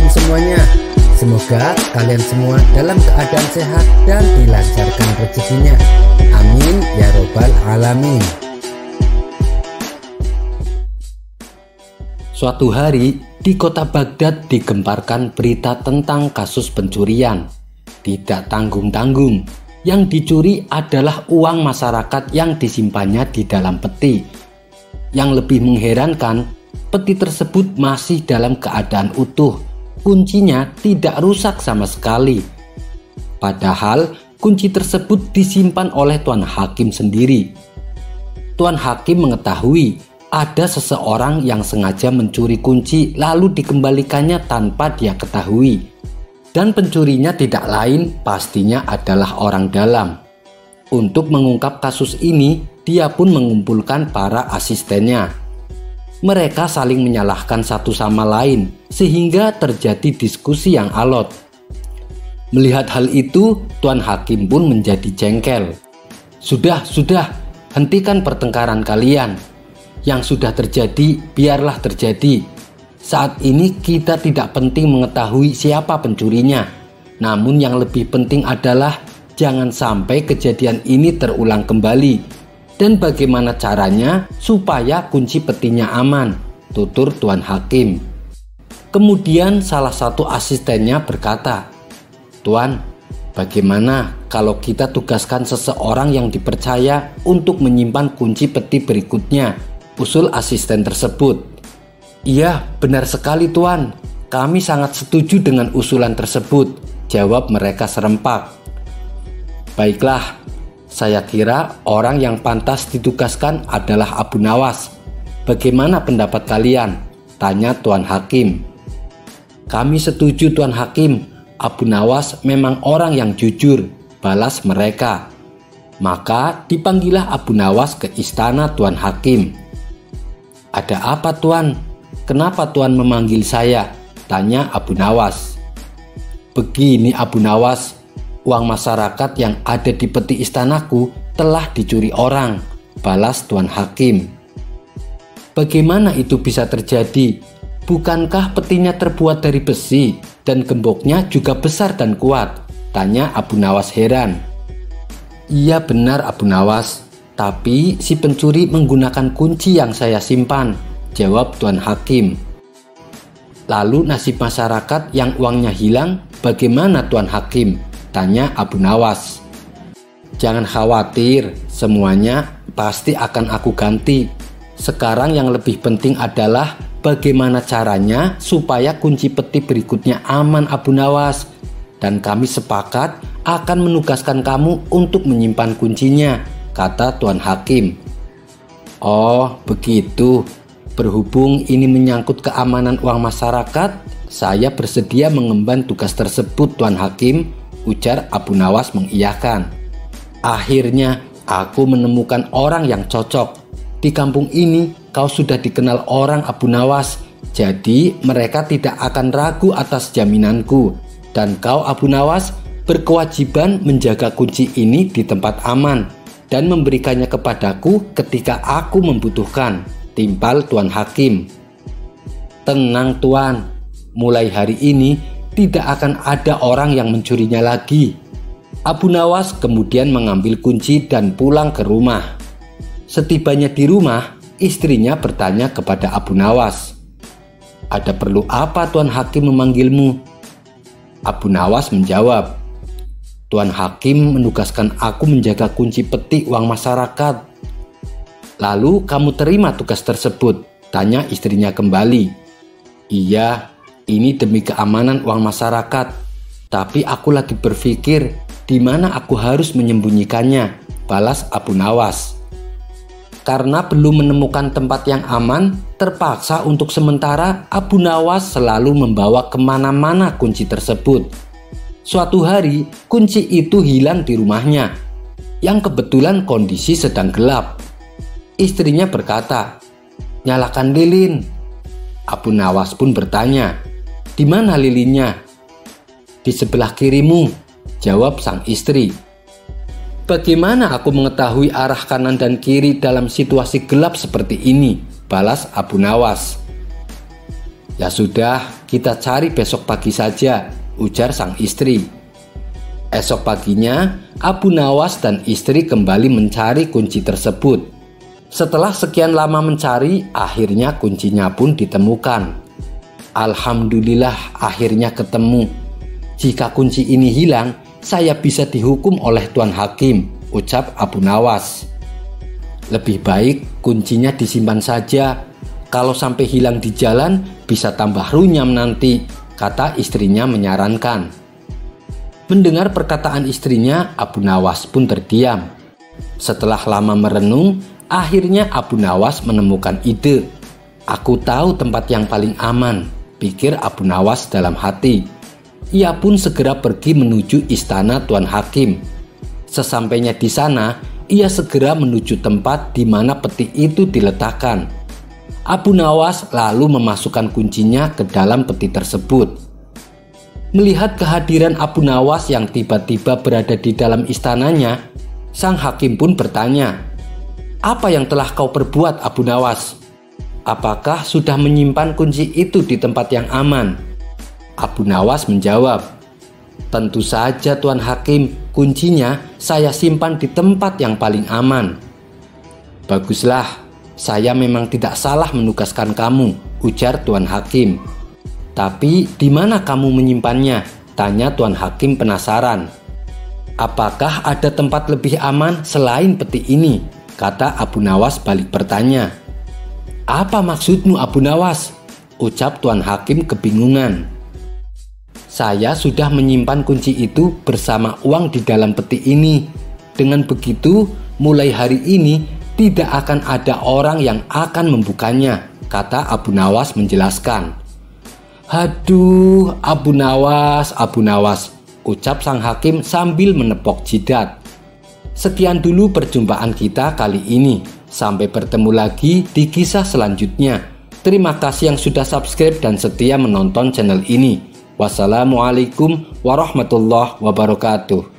semuanya. Semoga kalian semua dalam keadaan sehat dan dilancarkan rezekinya. Amin ya robbal alamin. Suatu hari di kota Baghdad digemparkan berita tentang kasus pencurian. Tidak tanggung-tanggung, yang dicuri adalah uang masyarakat yang disimpannya di dalam peti. Yang lebih mengherankan, peti tersebut masih dalam keadaan utuh. Kuncinya tidak rusak sama sekali. Padahal kunci tersebut disimpan oleh Tuan Hakim sendiri. Tuan Hakim mengetahui ada seseorang yang sengaja mencuri kunci lalu dikembalikannya tanpa dia ketahui. Dan pencurinya tidak lain pastinya adalah orang dalam. Untuk mengungkap kasus ini, dia pun mengumpulkan para asistennya. Mereka saling menyalahkan satu sama lain sehingga terjadi diskusi yang alot. Melihat hal itu, Tuan Hakim pun menjadi jengkel. Sudah, hentikan pertengkaran kalian. Yang sudah terjadi, biarlah terjadi. Saat ini kita tidak penting mengetahui siapa pencurinya. Namun yang lebih penting adalah jangan sampai kejadian ini terulang kembali. Dan bagaimana caranya supaya kunci petinya aman, tutur Tuan Hakim. Kemudian salah satu asistennya berkata, "Tuan, bagaimana kalau kita tugaskan seseorang yang dipercaya untuk menyimpan kunci peti berikutnya?" usul asisten tersebut. "Iya, benar sekali Tuan. Kami sangat setuju dengan usulan tersebut," jawab mereka serempak. "Baiklah, saya kira orang yang pantas ditugaskan adalah Abu Nawas. Bagaimana pendapat kalian?" tanya Tuan Hakim. "Kami setuju Tuan Hakim. Abu Nawas memang orang yang jujur," balas mereka. Maka dipanggillah Abu Nawas ke istana Tuan Hakim. "Ada apa Tuan? Kenapa Tuan memanggil saya?" tanya Abu Nawas. "Begini Abu Nawas, uang masyarakat yang ada di peti istanaku telah dicuri orang," balas Tuan Hakim. "Bagaimana itu bisa terjadi? Bukankah petinya terbuat dari besi dan gemboknya juga besar dan kuat?" tanya Abu Nawas heran. "Iya benar Abu Nawas, tapi si pencuri menggunakan kunci yang saya simpan," jawab Tuan Hakim. "Lalu nasib masyarakat yang uangnya hilang bagaimana Tuan Hakim?" tanya Abu Nawas. "Jangan khawatir, semuanya pasti akan aku ganti. Sekarang yang lebih penting adalah bagaimana caranya supaya kunci peti berikutnya aman Abu Nawas. Dan kami sepakat akan menugaskan kamu untuk menyimpan kuncinya," kata Tuan Hakim. "Oh begitu, berhubung ini menyangkut keamanan uang masyarakat, saya bersedia mengemban tugas tersebut Tuan Hakim," ujar Abu Nawas mengiyakan. "Akhirnya aku menemukan orang yang cocok. Di kampung ini kau sudah dikenal orang Abu Nawas, jadi mereka tidak akan ragu atas jaminanku. Dan kau Abu Nawas berkewajiban menjaga kunci ini di tempat aman dan memberikannya kepadaku ketika aku membutuhkan," timpal Tuan Hakim. "Tenang Tuan, mulai hari ini tidak akan ada orang yang mencurinya lagi." Abu Nawas kemudian mengambil kunci dan pulang ke rumah. Setibanya di rumah, istrinya bertanya kepada Abu Nawas, "Ada perlu apa Tuan Hakim memanggilmu?" Abu Nawas menjawab, "Tuan Hakim menugaskan aku menjaga kunci peti uang masyarakat." "Lalu kamu terima tugas tersebut?" tanya istrinya kembali. "Iya, ini demi keamanan uang masyarakat. Tapi aku lagi berpikir di mana aku harus menyembunyikannya," balas Abu Nawas. Karena belum menemukan tempat yang aman, terpaksa untuk sementara Abu Nawas selalu membawa kemana-mana kunci tersebut. Suatu hari, kunci itu hilang di rumahnya, yang kebetulan kondisi sedang gelap. Istrinya berkata, "Nyalakan lilin." Abu Nawas pun bertanya, "Di mana lilinnya?" "Di sebelah kirimu," jawab sang istri. "Bagaimana aku mengetahui arah kanan dan kiri dalam situasi gelap seperti ini?" balas Abu Nawas. "Ya sudah, kita cari besok pagi saja," ujar sang istri. Esok paginya, Abu Nawas dan istri kembali mencari kunci tersebut. Setelah sekian lama mencari, akhirnya kuncinya pun ditemukan. "Alhamdulillah, akhirnya ketemu. Jika kunci ini hilang, saya bisa dihukum oleh Tuan Hakim," ucap Abu Nawas. "Lebih baik kuncinya disimpan saja. Kalau sampai hilang di jalan, bisa tambah runyam nanti," kata istrinya menyarankan. Mendengar perkataan istrinya, Abu Nawas pun terdiam. Setelah lama merenung, akhirnya Abu Nawas menemukan ide. "Aku tahu tempat yang paling aman," pikir Abu Nawas dalam hati. Ia pun segera pergi menuju istana Tuan Hakim. Sesampainya di sana, ia segera menuju tempat di mana peti itu diletakkan. Abu Nawas lalu memasukkan kuncinya ke dalam peti tersebut. Melihat kehadiran Abu Nawas yang tiba-tiba berada di dalam istananya, sang hakim pun bertanya, "Apa yang telah kau perbuat, Abu Nawas? Apakah sudah menyimpan kunci itu di tempat yang aman?" Abu Nawas menjawab, "Tentu saja Tuan Hakim, kuncinya saya simpan di tempat yang paling aman." "Baguslah, saya memang tidak salah menugaskan kamu," ujar Tuan Hakim. "Tapi di mana kamu menyimpannya?" tanya Tuan Hakim penasaran. "Apakah ada tempat lebih aman selain peti ini?" kata Abu Nawas balik bertanya. "Apa maksudmu, Abu Nawas?" ucap Tuan Hakim kebingungan. "Saya sudah menyimpan kunci itu bersama uang di dalam peti ini. Dengan begitu, mulai hari ini tidak akan ada orang yang akan membukanya," kata Abu Nawas menjelaskan. "Haduh, Abu Nawas, ucap sang hakim sambil menepok jidat. Sekian dulu perjumpaan kita kali ini. Sampai bertemu lagi di kisah selanjutnya. Terima kasih yang sudah subscribe dan setia menonton channel ini. Wassalamualaikum warahmatullahi wabarakatuh.